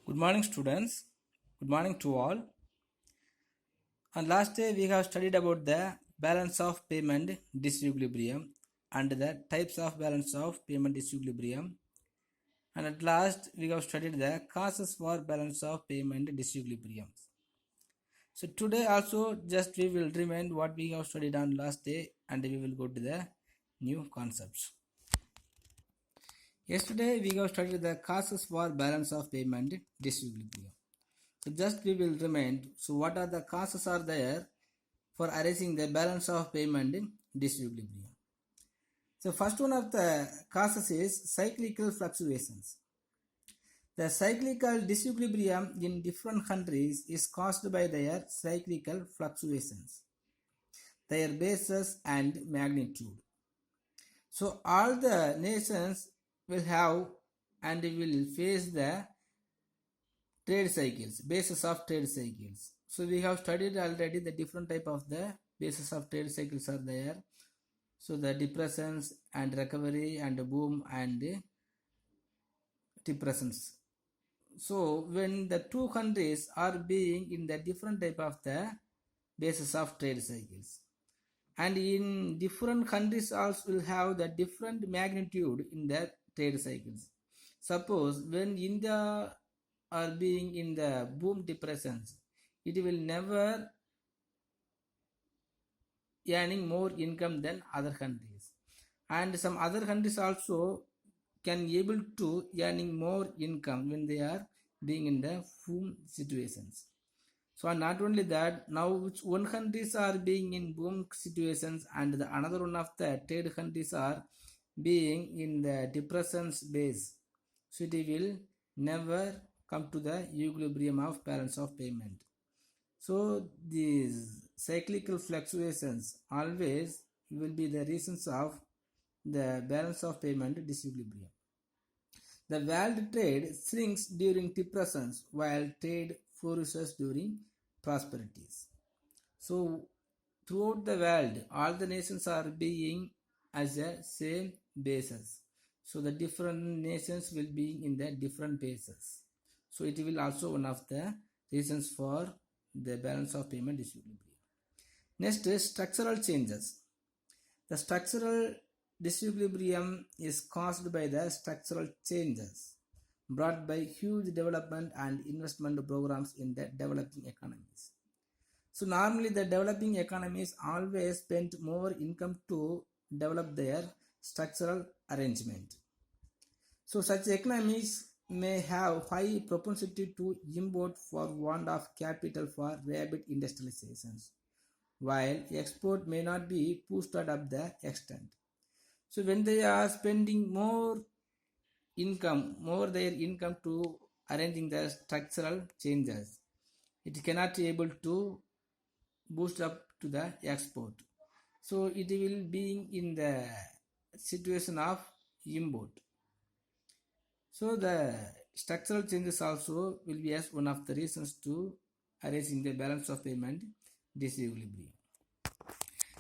Good morning, students. Good morning to all. On last day, we have studied about the balance of payment disequilibrium and the types of balance of payment disequilibrium. And at last, we have studied the causes for balance of payment disequilibrium. So today also, just we will remind what we have studied on last day, and we will go to the new concepts. Yesterday, we have studied the causes for balance of payment disequilibrium. So just we will remind, so what are the causes are there for arising the balance of payment disequilibrium. So first one of the causes is cyclical fluctuations. The cyclical disequilibrium in different countries is caused by their cyclical fluctuations, their basis and magnitude. So all the nations will have and will face the trade cycles, basis of trade cycles. So we have studied already the different type of the basis of trade cycles are there. So the depressions and recovery and boom and depressions. So when the two countries are being in the different type of the basis of trade cycles, and in different countries also will have the different magnitude in the trade cycles. Suppose when India are being in the boom depressions, it will never earning more income than other countries, and some other countries also can able to earning more income when they are being in the boom situations. So not only that, now which one countries are being in boom situations and the another one of the trade countries are being in the depressions base, so it will never come to the equilibrium of balance of payment. So these cyclical fluctuations always will be the reasons of the balance of payment disequilibrium. The world trade shrinks during depressions while trade flourishes during prosperities. So throughout the world, all the nations are being as a same basis. So the different nations will be in the different bases. So it will also one of the reasons for the balance of payment disequilibrium. Next is structural changes. The structural disequilibrium is caused by the structural changes brought by huge development and investment programs in the developing economies. So normally the developing economies always spend more income to develop their structural arrangement. So such economies may have high propensity to import for want of capital for rapid industrializations, while export may not be boosted up the extent. So when they are spending more their income to arranging the structural changes, it cannot be able to boost up to the export. So it will be in the situation of import. So the structural changes also will be as one of the reasons to arising the balance of payment disequilibrium.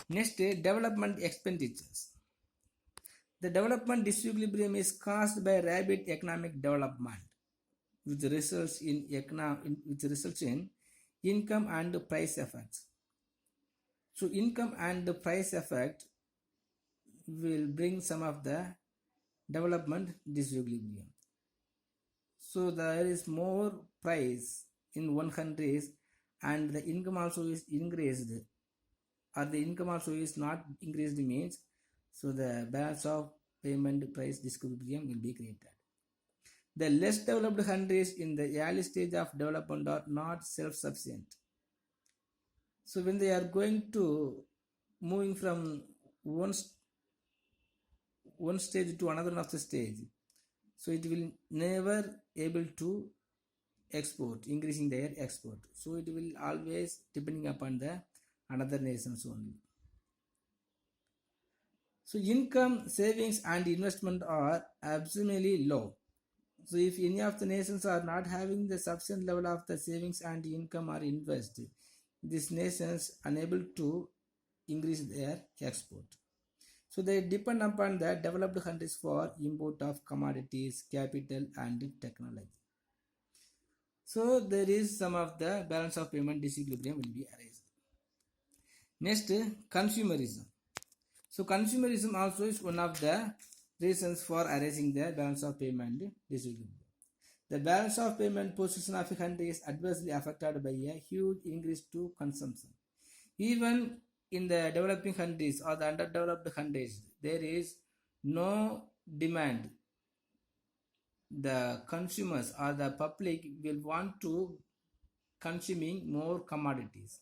Next, development expenditures. The development disequilibrium is caused by rapid economic development, which results in income and price effects. So income and the price effect will bring some of the development disequilibrium. So there is more price in one country and the income also is increased, or the income also is not increased means, so the balance of payment price disequilibrium will be created. The less developed countries in the early stage of development are not self-sufficient. So when they are going to moving from one stage to another of the stage, so it will never able to export, increasing their export. So it will always depending upon the another nations only. So income, savings and investment are absolutely low. So if any of the nations are not having the sufficient level of the savings and income or invest, these nations unable to increase their export. So they depend upon the developed countries for import of commodities, capital and technology. So there is some of the balance of payment disequilibrium will be arised. Next, consumerism. So consumerism also is one of the reasons for arising the balance of payment disequilibrium. The balance of payment position of a country is adversely affected by a huge increase to consumption. Even in the developing countries or the underdeveloped countries, there is no demand. The consumers or the public will want to consuming more commodities.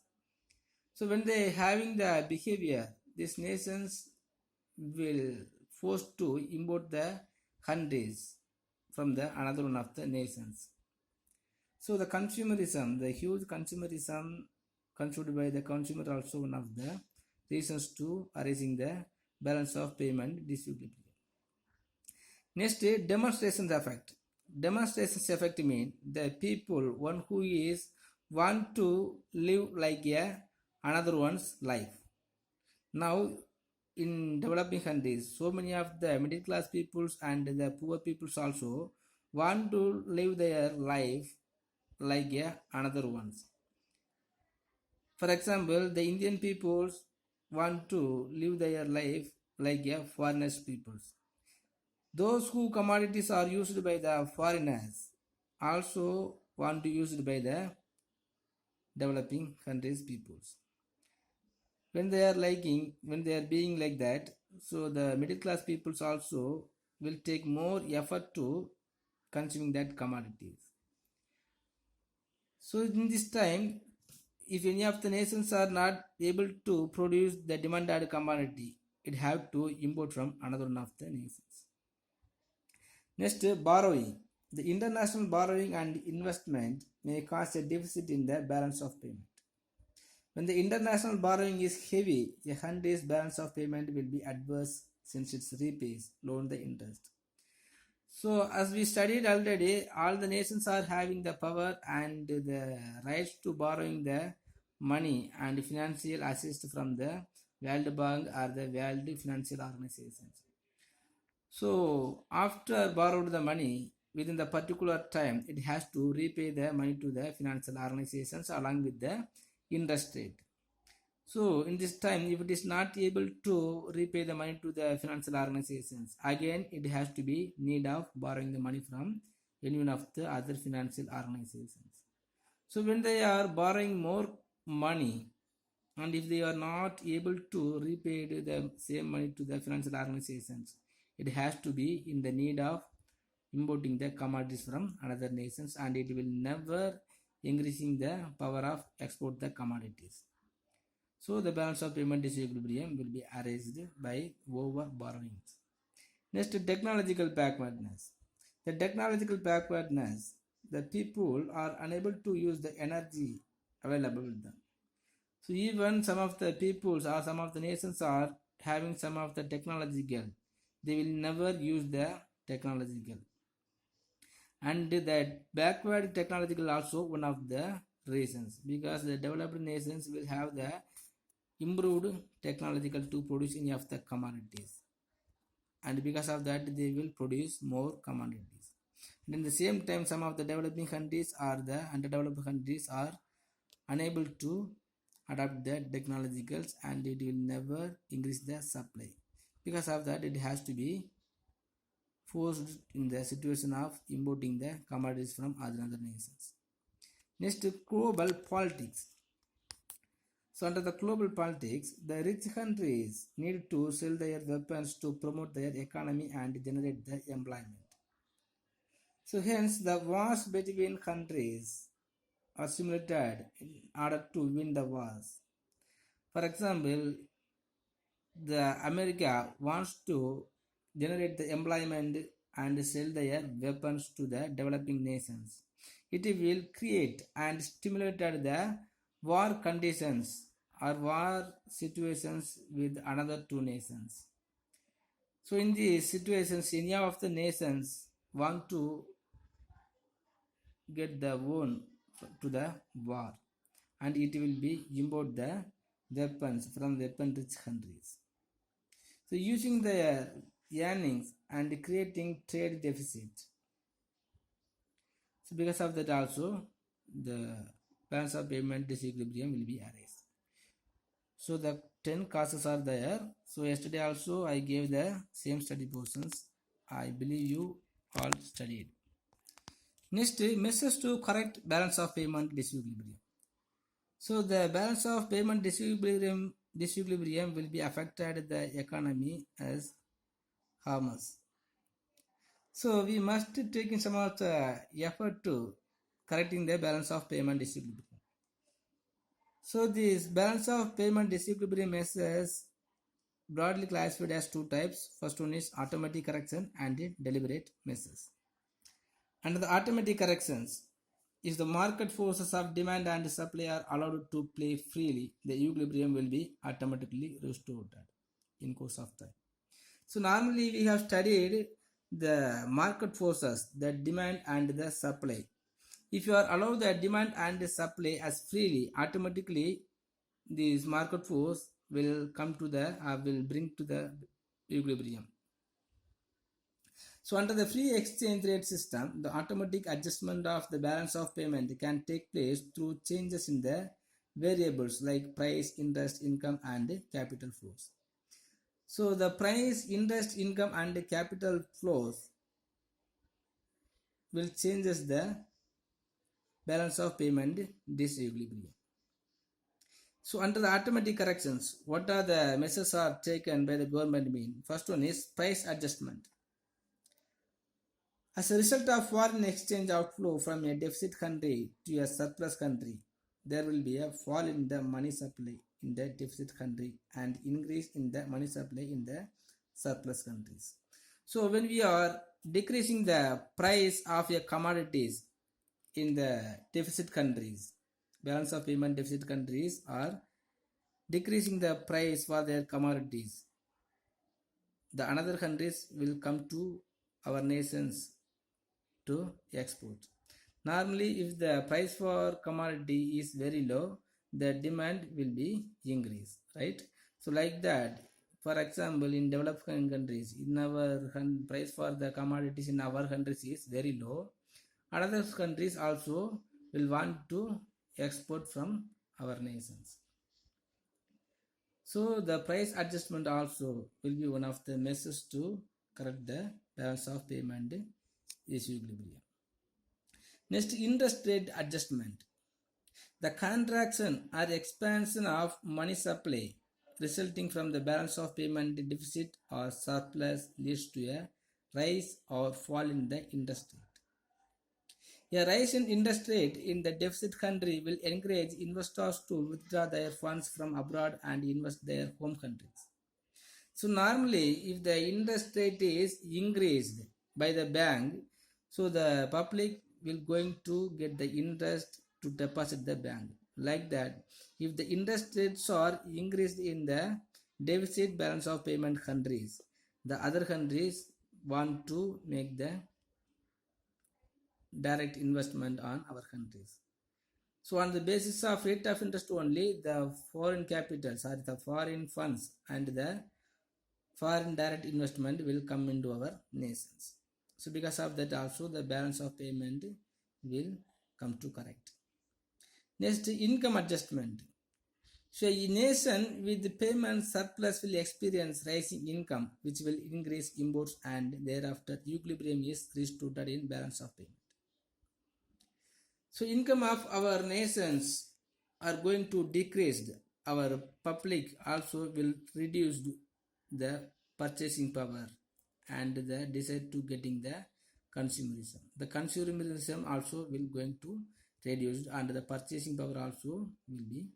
So when they having the behavior, these nations will forced to import the countries from the another one of the nations. So the consumerism, the huge consumerism consumed by the consumer also one of the reasons to arising the balance of payment disequilibrium. Next, demonstrations effect. Demonstrations effect mean the people one who is want to live like a another one's life. Now in developing countries, so many of the middle class peoples and the poor peoples also want to live their life like a another one's. For example, the Indian peoples want to live their life like a foreigners peoples. Those who commodities are used by the foreigners also want to use it by the developing countries peoples. When they are being like that, so the middle class peoples also will take more effort to consuming that commodities. So in this time, if any of the nations are not able to produce the demanded commodity, it have to import from another one of the nations. Next, borrowing. The international borrowing and investment may cause a deficit in the balance of payment. When the international borrowing is heavy, a country's balance of payment will be adverse since it repays loan the interest. So as we studied already, all the nations are having the power and the rights to borrowing the money and financial assist from the World Bank or the World Financial Organizations. So after borrowed the money within the particular time, it has to repay the money to the financial organizations along with the interest rate. So in this time, if it is not able to repay the money to the financial organizations, again it has to be need of borrowing the money from any one of the other financial organizations. So when they are borrowing more money, and if they are not able to repay the same money to the financial organizations, it has to be in the need of importing the commodities from another nations, and it will never increasing the power of export the commodities. So the balance of payment disequilibrium will be arised by over borrowings. Next, technological backwardness. The technological backwardness, the people are unable to use the energy available with them. So even some of the peoples or some of the nations are having some of the technological, they will never use the technological. And that backward technological also one of the reasons, because the developed nations will have the improved technological to produce any of the commodities, and because of that they will produce more commodities. And in the same time, some of the developing countries or the underdeveloped countries are unable to adapt the technologicals, and it will never increase the supply. Because of that, it has to be forced in the situation of importing the commodities from other nations. Next, global politics. So under the global politics, the rich countries need to sell their weapons to promote their economy and generate the employment. So hence the wars between countries are simulated in order to win the wars. For example, the America wants to generate the employment and sell their weapons to the developing nations. It will create and stimulate the war conditions or war situations with another two nations. So in these situations, any of the nations want to get the won to the war, and it will be import the weapons from weapon rich countries. So using their earnings and creating trade deficit. So because of that also, the balance of payment disequilibrium will be arise. So the 10 causes are there. So yesterday also I gave the same study portions. I believe you all studied. Next, measures to correct balance of payment disequilibrium. So the balance of payment disequilibrium will be affected the economy as harmers. So we must take in some of the effort to correcting the balance of payment disequilibrium. So this balance of payment disequilibrium measures broadly classified as two types. First one is automatic correction and deliberate measures. Under the automatic corrections, if the market forces of demand and supply are allowed to play freely, the equilibrium will be automatically restored in course of time. So normally we have studied the market forces, the demand and the supply. If you are allowed the demand and the supply as freely, automatically this market force will come to the will bring to the equilibrium. So under the free exchange rate system, the automatic adjustment of the balance of payment can take place through changes in the variables like price, interest, income and capital flows. So the price, interest, income and capital flows will changes the balance of payment disequilibrium. So under the automatic corrections, what are the measures are taken by the government mean? First one is price adjustment. As a result of foreign exchange outflow from a deficit country to a surplus country, there will be a fall in the money supply in the deficit country and increase in the money supply in the surplus countries. So when we are decreasing the price of a commodities in the deficit countries, balance of payment deficit countries are decreasing the price for their commodities, the another countries will come to our nations to export. Normally, if the price for commodity is very low, the demand will be increased, right? So like that, for example, in developing countries, in our price for the commodities in our countries is very low. Other countries also will want to export from our nations. So the price adjustment also will be one of the measures to correct the balance of payment disequilibrium. Next, interest rate adjustment. The contraction or expansion of money supply resulting from the balance of payment deficit or surplus leads to a rise or fall in the interest rate. A rise in interest rate in the deficit country will encourage investors to withdraw their funds from abroad and invest their home countries. So normally, if the interest rate is increased by the bank, so the public will going to get the interest to deposit the bank. Like that, if the interest rates are increased in the deficit balance of payment countries, the other countries want to make the direct investment on our countries. So on the basis of rate of interest only, the foreign capitals or the foreign funds and the foreign direct investment will come into our nations. So because of that also the balance of payment will come to correct. Next, income adjustment. So a nation with the payment surplus will experience rising income which will increase imports and thereafter equilibrium is restored in balance of payment. So income of our nations are going to decrease. Our public also will reduce the purchasing power and the desire to getting the consumerism. The consumerism also will going to reduce and the purchasing power also will be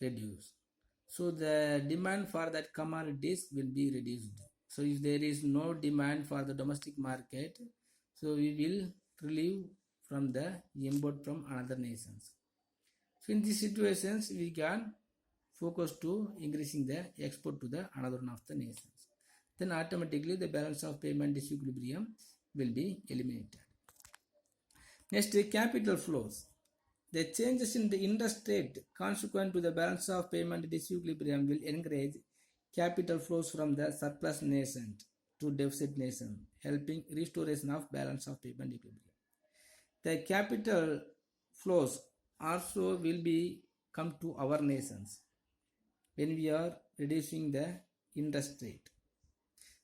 reduced. So the demand for that commodities will be reduced. So if there is no demand for the domestic market, so we will relieve from the import from another nations. So in these situations, we can focus to increasing the export to the another one of the nations. Then automatically the balance of payment disequilibrium will be eliminated. Next, capital flows. The changes in the interest rate consequent to the balance of payment disequilibrium will encourage capital flows from the surplus nation to deficit nation, helping restoration of balance of payment equilibrium. The capital flows also will be come to our nations when we are reducing the interest rate.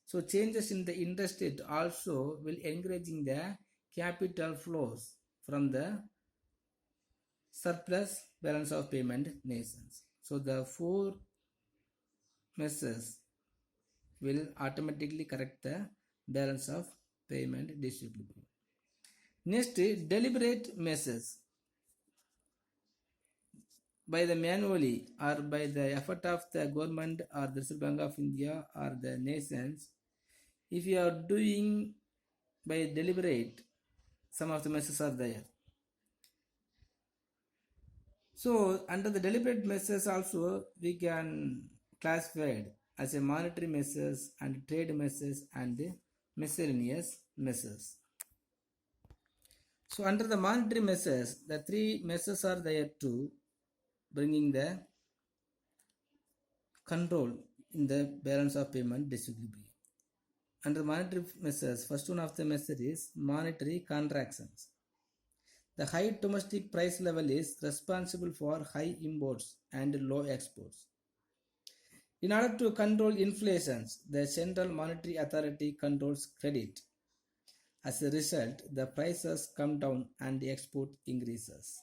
So changes in the interest rate also will encouraging the capital flows from the surplus balance of payment nations. So the four measures will automatically correct the balance of payment disequilibrium. Next, deliberate measures by the manually or by the effort of the government or the Reserve Bank of India or the nations. If you are doing by deliberate, some of the measures are there. So under the deliberate measures also we can classify as a monetary measures and trade measures and miscellaneous measures. So under the monetary measures, the three measures are there to bringing the control in the balance of payment disequilibrium. Under monetary measures, first one of the measure is monetary contractions. The high domestic price level is responsible for high imports and low exports. In order to control inflation, the Central Monetary Authority controls credit. As a result, the prices come down and the export increases.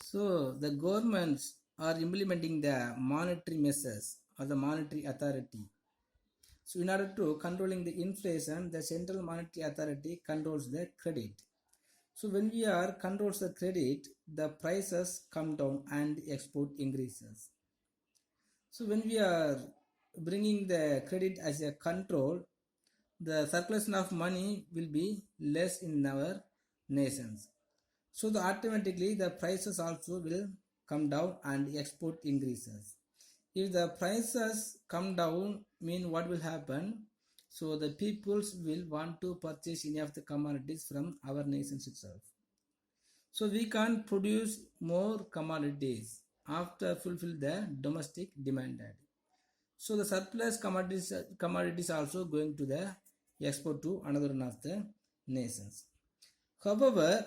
So the governments are implementing the monetary measures or the monetary authority. So in order to controlling the inflation, the Central Monetary Authority controls the credit. So when we are controls the credit, the prices come down and export increases. So when we are bringing the credit as a control, the circulation of money will be less in our nations. So automatically the prices also will come down and export increases. If the prices come down, mean what will happen? So the peoples will want to purchase any of the commodities from our nations itself. So we can produce more commodities after fulfill the domestic demanded. So the surplus commodities also going to the export to another one of the nations. However,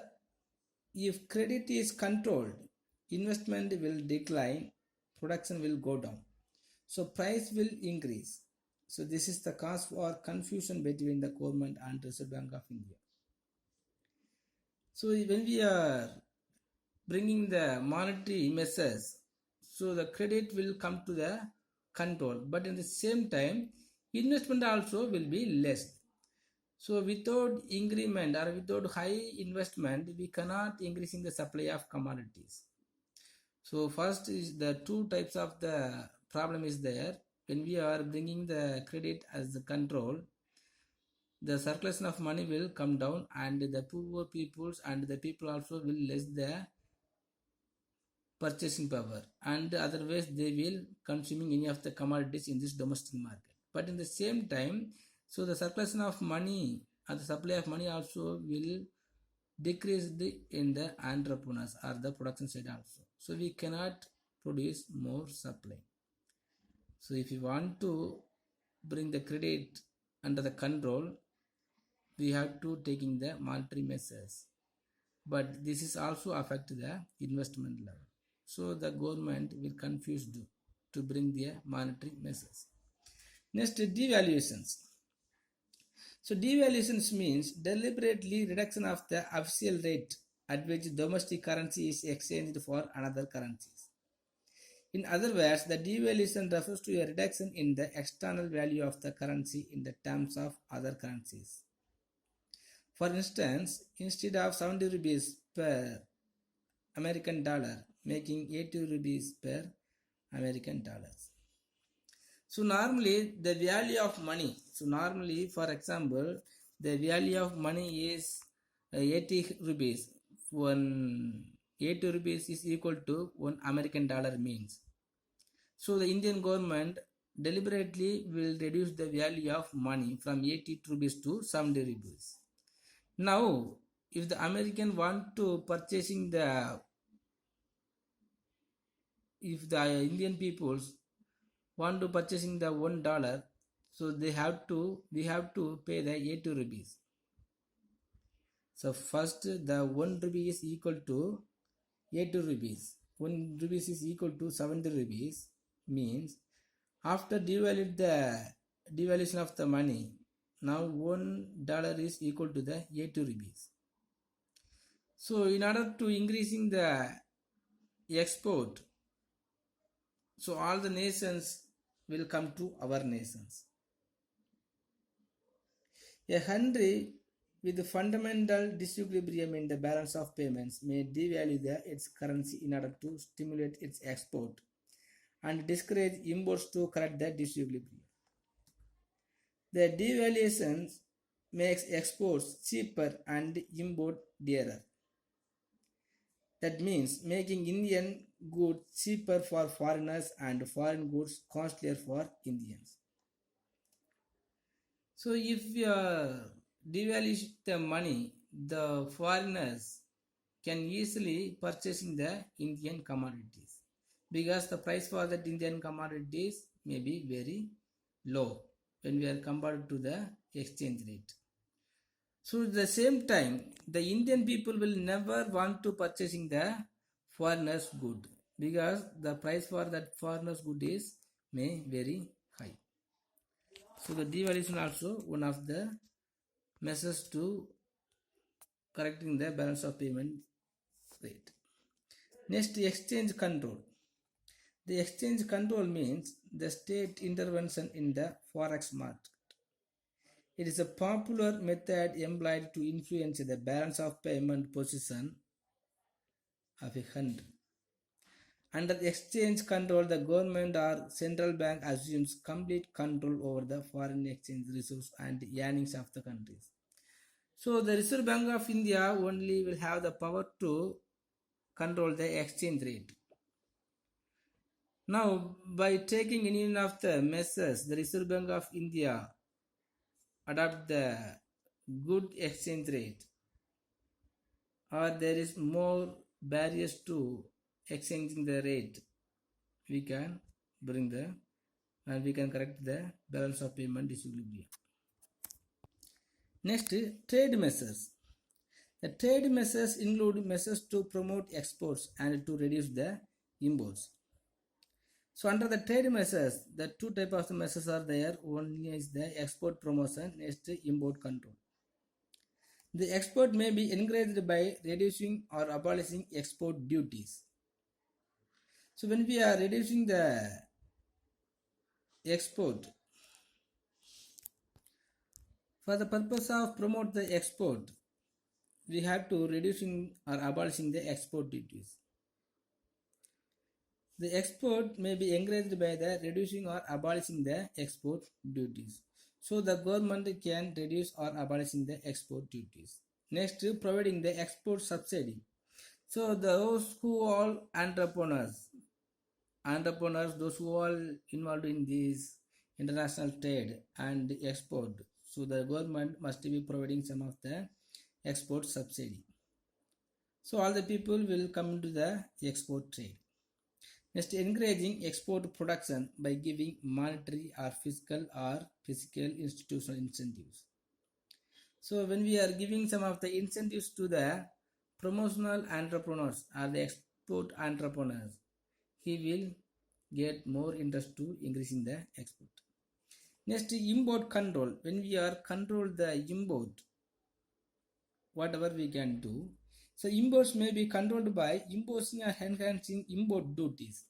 if credit is controlled, investment will decline, production will go down, so price will increase. So this is the cause for confusion between the government and Reserve Bank of India. So when we are bringing the monetary measures, so the credit will come to the control, but in the same time investment also will be less. So without increment or without high investment, we cannot increasing the supply of commodities. So first is the two types of the problem is there. When we are bringing the credit as the control, the circulation of money will come down and the poor peoples and the people also will less the purchasing power, and otherwise they will consuming any of the commodities in this domestic market. But in the same time, so the circulation of money and the supply of money also will decrease in the entrepreneurs or the production side also. So we cannot produce more supply. So if you want to bring the credit under the control, we have to taking the monetary measures, but this is also affect the investment level. So the government will confuse to bring their monetary measures. Next, devaluations. So devaluations means deliberately reduction of the official rate at which domestic currency is exchanged for another currencies. In other words, the devaluation refers to a reduction in the external value of the currency in the terms of other currencies. For instance, instead of 70 rupees per American dollar, making 80 rupees per American dollars. So normally the value of money, so normally for example, the value of money is 80 rupees. 80 rupees is equal to 1 American dollar means. So the Indian government deliberately will reduce the value of money from 80 rupees to 70 rupees. Now, if the American want to purchasing if the Indian peoples want to purchasing the $1, so we have to pay the 80 rupees. So first the 1 rupee is equal to 80 rupees. 1 rupees is equal to 70 rupees means after devaluation of the money, now $1 is equal to the 80 rupees. So in order to increasing the export, so all the nations will come to our nations. A country with fundamental disequilibrium in the balance of payments may devalue its currency in order to stimulate its export and discourage imports to correct the disequilibrium. The devaluation makes exports cheaper and import dearer. That means making Indian goods cheaper for foreigners and foreign goods costlier for Indians. So if you devalue the money, the foreigners can easily purchasing the Indian commodities because the price for that Indian commodities may be very low when we are compared to the exchange rate. So at the same time, the Indian people will never want to purchasing the foreigners good because the price for that foreigners good is may very high. So the devaluation also one of the measures to correcting the balance of payment rate. Next, exchange control. The exchange control means the state intervention in the forex market. It is a popular method employed to influence the balance of payment position of a country. Under the exchange control, the government or central bank assumes complete control over the foreign exchange reserves and earnings of the countries. So the Reserve Bank of India only will have the power to control the exchange rate. Now, by taking any of the measures, the Reserve Bank of India adopt the good exchange rate, or there is more barriers to exchanging the rate, we can bring the and we can correct the balance of payment disequilibrium. Next, trade measures. The trade measures include measures to promote exports and to reduce the imports. So under the trade measures, the two types of measures are there. One is the export promotion, next import control. The export may be encouraged by reducing or abolishing export duties. So when we are reducing the export, for the purpose of promote the export, we have to reducing or abolishing the export duties. The export may be encouraged by the reducing or abolishing the export duties. So the government can reduce or abolishing the export duties. Next, providing the export subsidy. So those who all entrepreneurs, those who all involved in this international trade and export, so the government must be providing some of the export subsidy. So all the people will come into the export trade. Next, encouraging export production by giving monetary or physical institutional incentives. So when we are giving some of the incentives to the promotional entrepreneurs or the export entrepreneurs, he will get more interest to increasing the export. Next, import control. When we are control the import, whatever we can do. So imports may be controlled by imposing or enhancing import duties.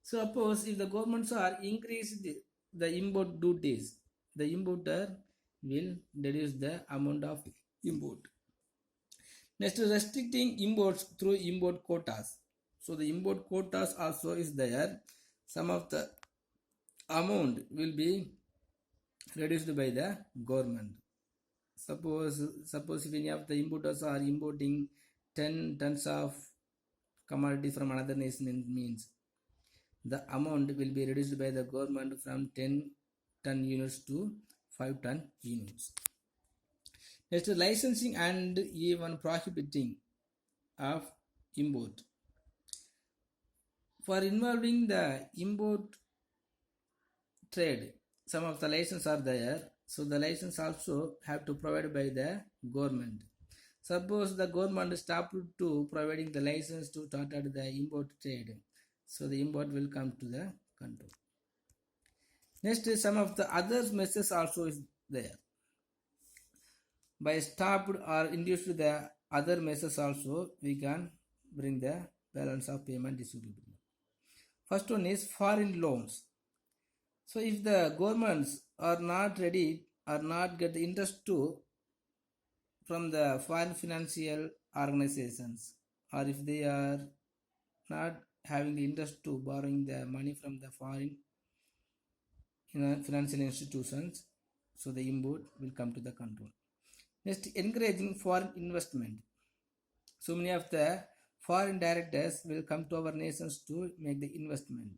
Suppose if the governments are increased the import duties, the importer will reduce the amount of import. Next, restricting imports through import quotas. So the import quotas also is there. Some of the amount will be reduced by the government. Suppose if any of the importers are importing 10 tons of commodity from another nation, it means the amount will be reduced by the government from 10 ton units to 5 ton units. Next, licensing and even prohibiting of import. For involving the import trade, some of the licenses are there. So the license also have to provide by the government. Suppose the government stopped to providing the license to started the import trade, so the import will come to the control. Next, some of the other measures also is there. By stopped or induced the other measures also, we can bring the balance of payment distribution. First one is foreign loans. So if the governments are not ready or not get the interest to from the foreign financial organizations, or if they are not having the interest to borrowing the money from the foreign financial institutions, so the import will come to the control. Next, encouraging foreign investment. So many of the foreign directors will come to our nations to make the investment.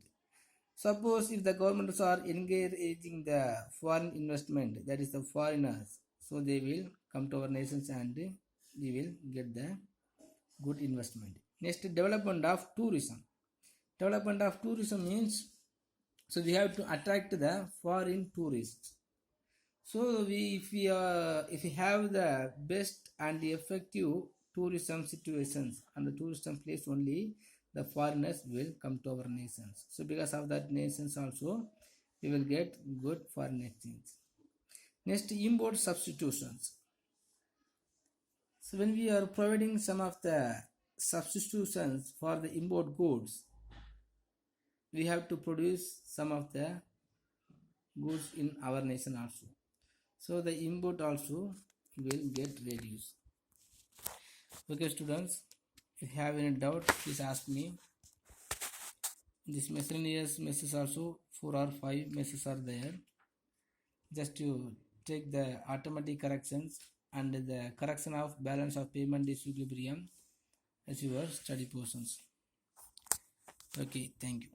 Suppose if the governments are encouraging the foreign investment, that is the foreigners, so they will come to our nations and we will get the good investment. Next, development of tourism. Development of tourism means, so we have to attract the foreign tourists. So if we have the best and effective tourism situations and the tourism place, only the foreigners will come to our nations. So because of that nations also, we will get good foreign exchange. Next, import substitutions. So when we are providing some of the substitutions for the import goods, we have to produce some of the goods in our nation also. So the import also will get reduced. Okay students, if you have any doubt, please ask me. This miscellaneous messes also 4 or 5 messes are there. Just to take the automatic corrections and the correction of balance of payment disequilibrium as your study portions. Okay, thank you.